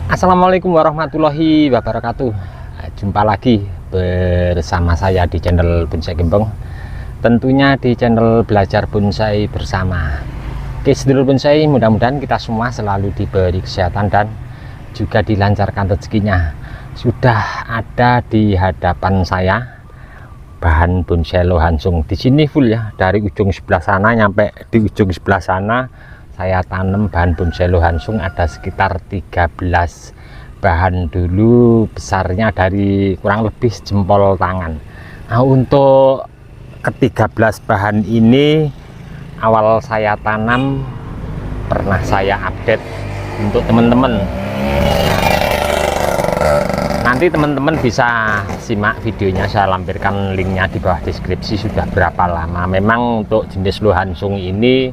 Assalamualaikum warahmatullahi wabarakatuh. Jumpa lagi bersama saya di channel Bonsai Gembong, tentunya di channel Belajar Bonsai Bersama. Oke, sedulur bonsai, mudah-mudahan kita semua selalu diberi kesehatan dan juga dilancarkan rezekinya. Sudah ada di hadapan saya bahan bonsai lohansung. Di sini full ya, dari ujung sebelah sana nyampe di ujung sebelah sana saya tanam bahan bonsai lohansung ada sekitar 13 bahan. Dulu besarnya dari kurang lebih jempol tangan. Nah, untuk ke-13 bahan ini awal saya tanam pernah saya update untuk teman-teman. Nanti teman-teman bisa simak videonya, saya lampirkan linknya di bawah deskripsi. Sudah berapa lama memang untuk jenis lohansung ini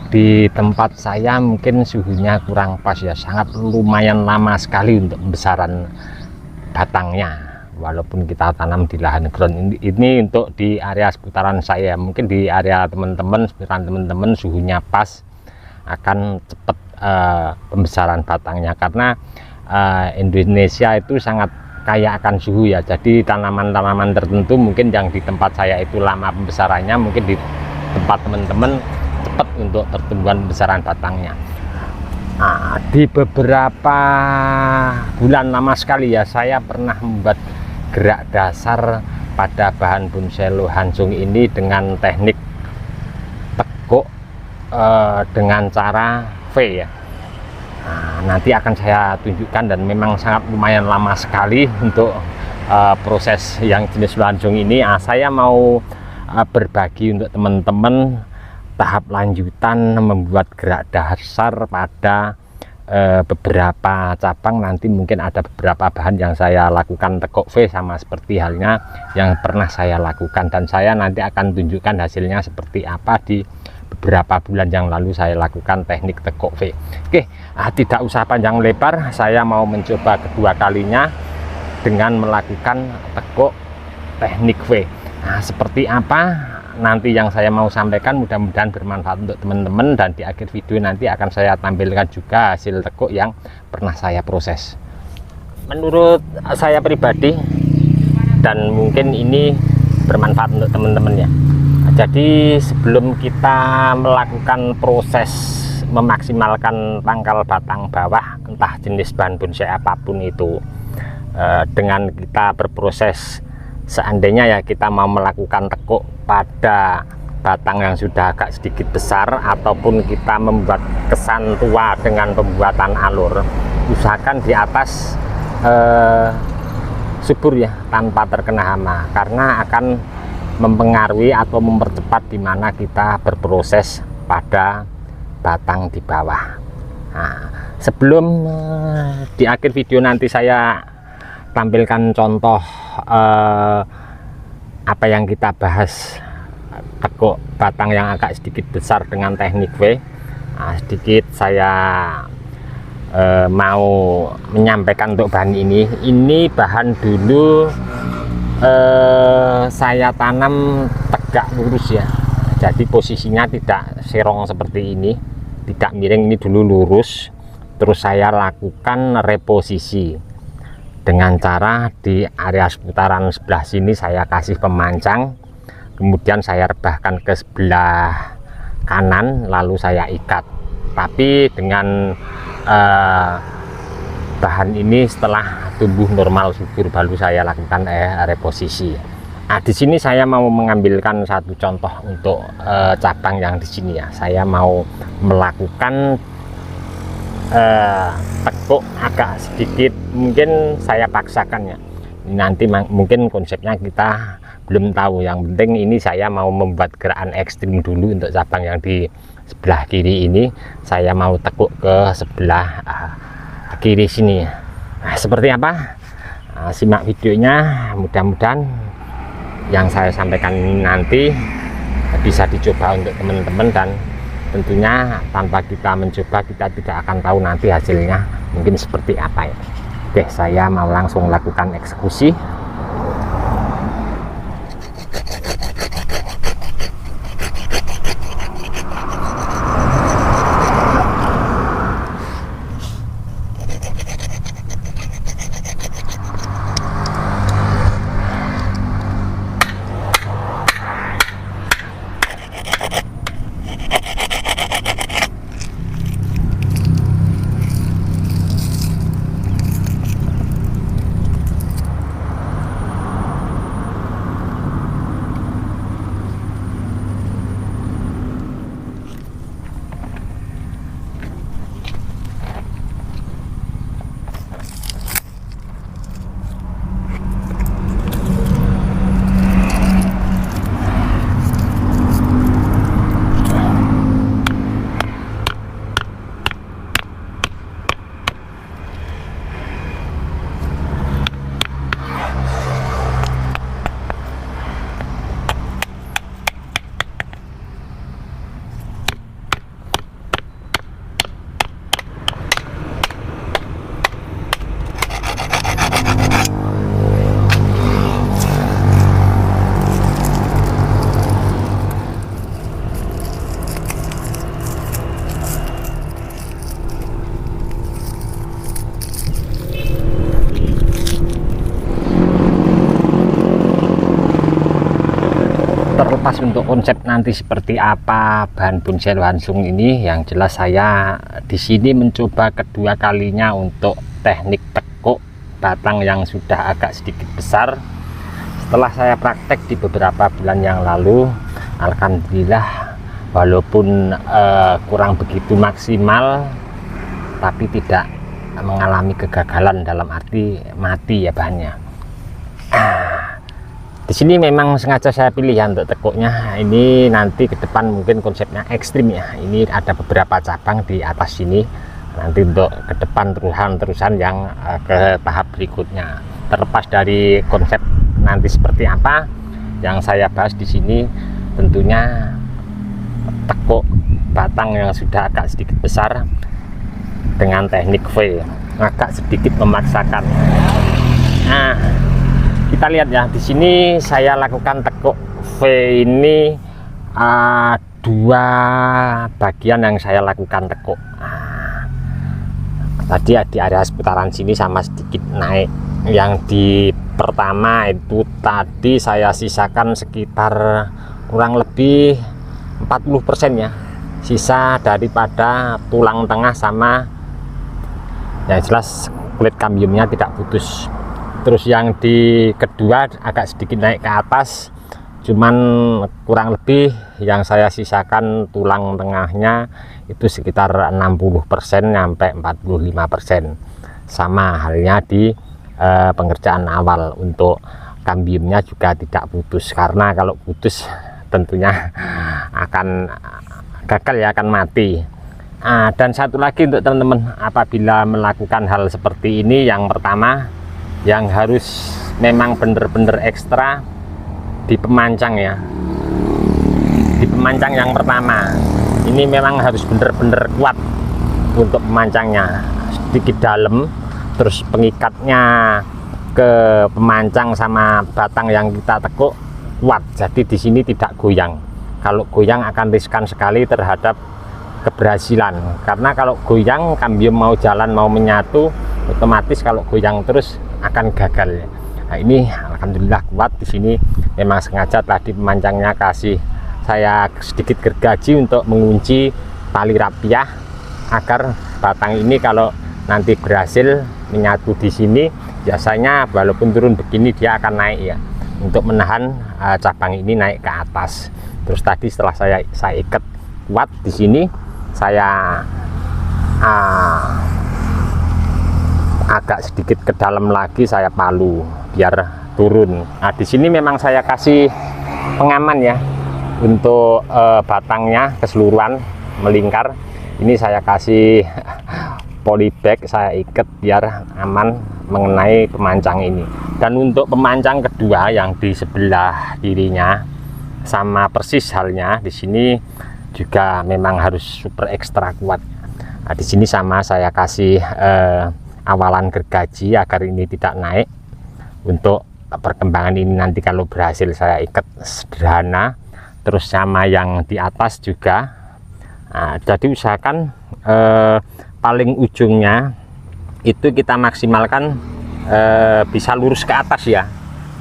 di tempat saya mungkin suhunya kurang pas ya, sangat lumayan lama sekali untuk pembesaran batangnya. Walaupun kita tanam di lahan ground ini untuk di area seputaran saya, mungkin di area teman-teman, seputaran teman-teman suhunya pas, akan cepat pembesaran batangnya, karena Indonesia itu sangat kaya akan suhu ya. Jadi tanaman-tanaman tertentu mungkin yang di tempat saya itu lama pembesarannya, mungkin di tempat teman-teman cepat untuk pertumbuhan besaran batangnya. Nah, di beberapa bulan lama sekali ya, saya pernah membuat gerak dasar pada bahan bonsai lohansung ini dengan teknik tekuk dengan cara V ya. Nah, nanti akan saya tunjukkan, dan memang sangat lumayan lama sekali untuk proses yang jenis lohansung ini. Saya mau berbagi untuk teman-teman tahap lanjutan membuat gerak dasar pada beberapa cabang. Nanti mungkin ada beberapa bahan yang saya lakukan tekuk V, sama seperti halnya yang pernah saya lakukan, dan saya nanti akan tunjukkan hasilnya seperti apa di beberapa bulan yang lalu saya lakukan teknik tekuk V. Oke, tidak usah panjang lebar, saya mau mencoba kedua kalinya dengan melakukan tekuk teknik V. Nah, seperti apa nanti yang saya mau sampaikan, mudah-mudahan bermanfaat untuk teman-teman, dan di akhir video nanti akan saya tampilkan juga hasil tekuk yang pernah saya proses. Menurut saya pribadi, dan mungkin ini bermanfaat untuk teman-teman ya, jadi sebelum kita melakukan proses memaksimalkan pangkal batang bawah, entah jenis bahan bonsai apapun itu, dengan kita berproses, seandainya ya kita mau melakukan tekuk pada batang yang sudah agak sedikit besar, ataupun kita membuat kesan tua dengan pembuatan alur, usahakan di atas subur ya, tanpa terkena hama, karena akan mempengaruhi atau mempercepat dimana kita berproses pada batang di bawah. Nah, sebelum di akhir video nanti saya tampilkan contoh apa yang kita bahas tekuk batang yang agak sedikit besar dengan teknik V. Nah, sedikit saya mau menyampaikan untuk bahan ini bahan dulu saya tanam tegak lurus ya, jadi posisinya tidak serong seperti ini, tidak miring, ini dulu lurus. Terus saya lakukan reposisi dengan cara di area seputaran sebelah sini saya kasih pemancang, kemudian saya rebahkan ke sebelah kanan, lalu saya ikat. Tapi dengan bahan ini setelah tumbuh normal subur baru saya lakukan reposisi. Nah, di sini saya mau mengambilkan satu contoh untuk cabang yang di sini ya. Saya mau melakukan tekuk agak sedikit, mungkin saya paksakan ya. Nanti mungkin konsepnya kita belum tahu, yang penting ini saya mau membuat gerakan ekstrim dulu untuk cabang yang di sebelah kiri ini. Saya mau tekuk ke sebelah kiri sini. Nah, seperti apa? Nah, simak videonya, mudah-mudahan yang saya sampaikan ini nanti bisa dicoba untuk teman-teman, dan tentunya tanpa kita mencoba kita tidak akan tahu nanti hasilnya mungkin seperti apa ya. Oke, saya mau langsung lakukan eksekusi. terlepas untuk konsep nanti seperti apa bahan bonsai Lohansung ini, yang jelas saya di sini mencoba kedua kalinya untuk teknik tekuk batang yang sudah agak sedikit besar. Setelah saya praktek di beberapa bulan yang lalu, alhamdulillah walaupun kurang begitu maksimal, tapi tidak mengalami kegagalan dalam arti mati ya bahannya. Di sini memang sengaja saya pilih ya untuk tekuknya. Ini nanti ke depan mungkin konsepnya ekstrim ya. Ini ada beberapa cabang di atas sini. Nanti untuk ke depan terusan yang ke tahap berikutnya. Terlepas dari konsep nanti seperti apa, yang saya bahas di sini tentunya tekuk batang yang sudah agak sedikit besar dengan teknik V, agak sedikit memaksakan. Nah, kita lihat ya, di sini saya lakukan tekuk V ini dua bagian yang saya lakukan tekuk. Tadi di area seputaran sini sama sedikit naik. Yang di pertama itu tadi saya sisakan sekitar kurang lebih 40% ya, sisa daripada tulang tengah sama yang jelas kulit kambiumnya tidak putus. Terus yang di kedua agak sedikit naik ke atas, cuman kurang lebih yang saya sisakan tulang tengahnya itu sekitar 60% sampai 45%. Sama halnya di pengerjaan awal, untuk kambiumnya juga tidak putus, karena kalau putus tentunya akan gagal ya, akan mati. Dan satu lagi untuk teman-teman, apabila melakukan hal seperti ini, yang pertama yang harus memang benar-benar ekstra di pemancang ya. Di pemancang yang pertama ini memang harus benar-benar kuat untuk pemancangnya, sedikit dalam, terus pengikatnya ke pemancang sama batang yang kita tekuk kuat, jadi di sini tidak goyang. Kalau goyang akan riskan sekali terhadap keberhasilan, karena kalau goyang kambium mau jalan mau menyatu, otomatis kalau goyang terus akan gagal. Nah, ini alhamdulillah kuat. Di sini memang sengaja tadi pemancangnya kasih saya sedikit gergaji untuk mengunci tali rapiah, agar batang ini kalau nanti berhasil menyatu di sini, biasanya walaupun turun begini dia akan naik ya, untuk menahan cabang ini naik ke atas. Terus tadi setelah saya ikat kuat di sini, saya agak sedikit ke dalam lagi, saya palu biar turun. Nah, di sini memang saya kasih pengaman ya untuk batangnya keseluruhan melingkar. Ini saya kasih polybag, saya ikat biar aman mengenai pemancang ini. Dan untuk pemancang kedua yang di sebelah kirinya sama persis halnya, di sini juga memang harus super ekstra kuat. Nah, di sini sama saya kasih awalan gergaji agar ini tidak naik. Untuk perkembangan ini nanti kalau berhasil saya ikat sederhana. Terus sama yang di atas juga. Nah, jadi usahakan paling ujungnya itu kita maksimalkan bisa lurus ke atas ya.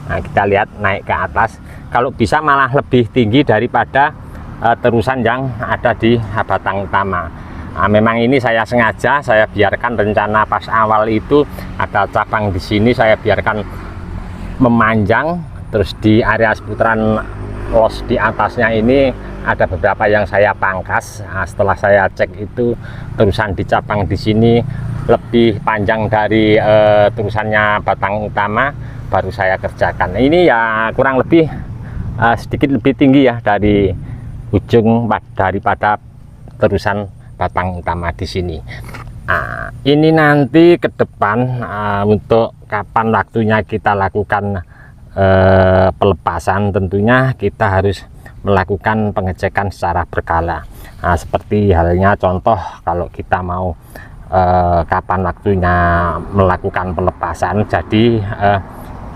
Nah, kita lihat naik ke atas, kalau bisa malah lebih tinggi daripada terusan yang ada di batang utama. Nah, memang ini saya sengaja saya biarkan rencana pas awal itu ada cabang di sini, saya biarkan memanjang, terus di area seputaran los di atasnya ini ada beberapa yang saya pangkas. Nah, setelah saya cek itu terusan di cabang di sini lebih panjang dari terusannya batang utama, baru saya kerjakan. Ini ya kurang lebih sedikit lebih tinggi ya dari ujung daripada terusan batang utama di sini. Nah, ini nanti ke depan untuk kapan waktunya kita lakukan pelepasan, tentunya kita harus melakukan pengecekan secara berkala. Nah, seperti halnya contoh kalau kita mau kapan waktunya melakukan pelepasan, jadi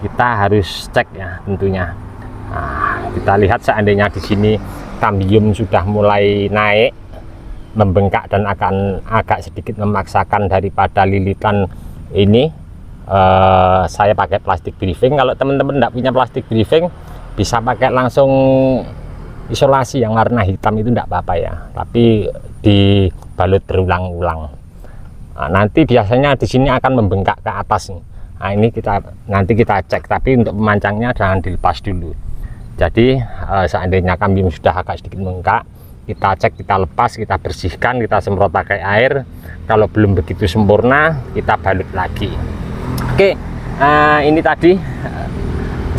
kita harus cek ya tentunya. Nah, kita lihat seandainya di sini kambium sudah mulai naik, membengkak dan akan agak sedikit memaksakan daripada lilitan ini, saya pakai plastik briefing. Kalau teman-teman tidak punya plastik briefing, bisa pakai langsung isolasi yang warna hitam itu enggak apa-apa ya, tapi dibalut berulang-ulang. Nah, nanti biasanya di sini akan membengkak ke atas nih. Nah, ini nanti kita cek, tapi untuk pemancangnya jangan dilepas dulu. Jadi seandainya kambing sudah agak sedikit membengkak, kita cek, kita lepas, kita bersihkan, kita semprot pakai air. Kalau belum begitu sempurna, kita balut lagi. Oke, ini tadi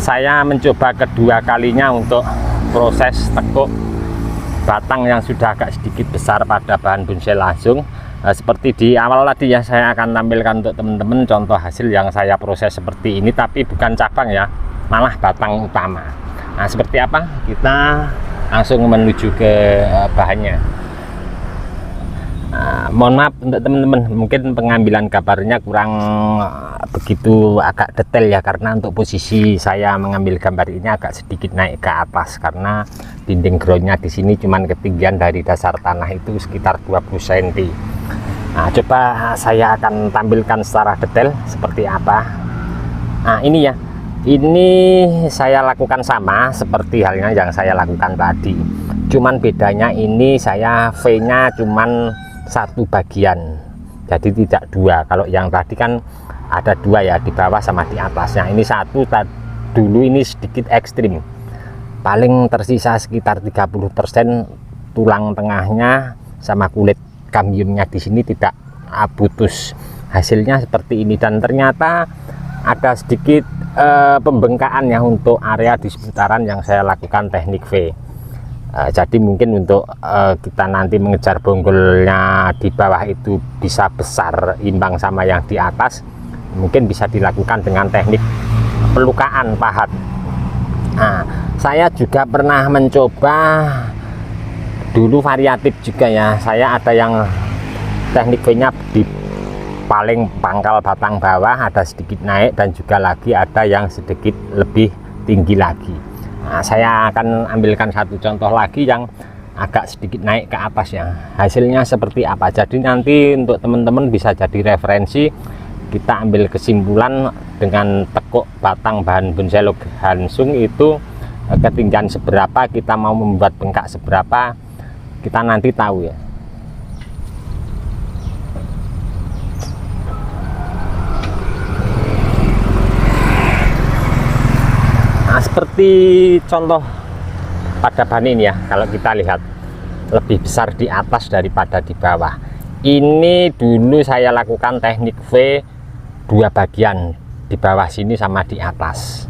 saya mencoba kedua kalinya untuk proses tekuk batang yang sudah agak sedikit besar pada bahan bonsai langsung. Seperti di awal tadi ya, saya akan tampilkan untuk teman-teman contoh hasil yang saya proses seperti ini, tapi bukan cabang ya, malah batang utama. Nah, seperti apa? Kita langsung menuju ke bahannya. Mohon maaf untuk teman-teman, mungkin pengambilan gambarnya kurang begitu agak detail ya, karena untuk posisi saya mengambil gambar ini agak sedikit naik ke atas, karena dinding groundnya di sini cuman ketinggian dari dasar tanah itu sekitar 20 cm. Nah, coba saya akan tampilkan secara detail seperti apa. Nah, ini ya, ini saya lakukan sama seperti halnya yang saya lakukan tadi, cuman bedanya ini saya V-nya cuman satu bagian, jadi tidak dua. Kalau yang tadi kan ada dua ya, di bawah sama di atasnya. Ini satu. Dulu ini sedikit ekstrim, paling tersisa sekitar 30% tulang tengahnya sama kulit kambyunnya di sini tidak putus. Hasilnya seperti ini, dan ternyata ada sedikit pembengkakan ya untuk area di seputaran yang saya lakukan teknik V. Jadi mungkin untuk kita nanti mengejar bonggolnya di bawah itu bisa besar imbang sama yang di atas, mungkin bisa dilakukan dengan teknik pelukaan pahat. Nah, saya juga pernah mencoba dulu variatif juga ya. Saya ada yang teknik V-nya di paling pangkal batang bawah, ada sedikit naik, dan juga lagi ada yang sedikit lebih tinggi lagi. Nah, saya akan ambilkan satu contoh lagi yang agak sedikit naik ke atas ya. Hasilnya seperti apa? Jadi nanti untuk teman-teman bisa jadi referensi, kita ambil kesimpulan dengan tekuk batang bahan bonsai langsung itu ketinggian seberapa, kita mau membuat bengkak seberapa, kita nanti tahu ya. Nah, seperti contoh pada bahan ini ya, kalau kita lihat lebih besar di atas daripada di bawah. Ini dulu saya lakukan teknik V dua bagian, di bawah sini sama di atas.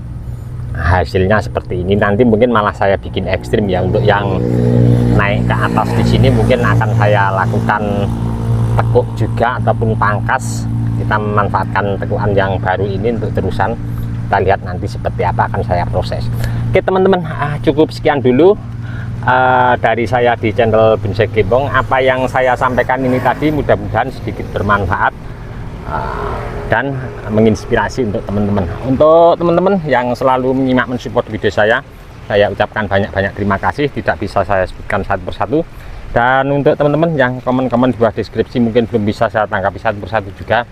Hasilnya seperti ini. Nanti mungkin malah saya bikin ekstrim ya, untuk yang naik ke atas di sini mungkin akan saya lakukan tekuk juga ataupun pangkas. Kita memanfaatkan tekukan yang baru ini untuk terusan. Kita lihat nanti seperti apa akan saya proses. Oke teman-teman, cukup sekian dulu dari saya di channel Bonsai Gembong. Apa yang saya sampaikan ini tadi mudah-mudahan sedikit bermanfaat dan menginspirasi untuk teman-teman. Untuk teman-teman yang selalu menyimak mensupport video saya ucapkan banyak-banyak terima kasih. Tidak bisa saya sebutkan satu persatu. Dan untuk teman-teman yang komen-komen di bawah deskripsi mungkin belum bisa saya tanggapi satu persatu juga,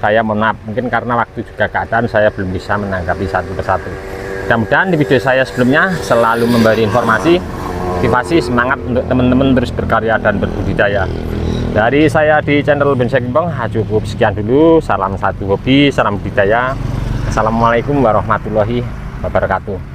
saya mohon maaf, mungkin karena waktu juga keadaan saya belum bisa menanggapi satu persatu. Mudah-mudahan di video saya sebelumnya selalu memberi informasi, motivasi, semangat untuk teman-teman terus berkarya dan berbudidaya. Dari saya di channel Bonsai Gembong cukup sekian dulu. Salam satu hobi, salam budidaya. Assalamualaikum warahmatullahi wabarakatuh.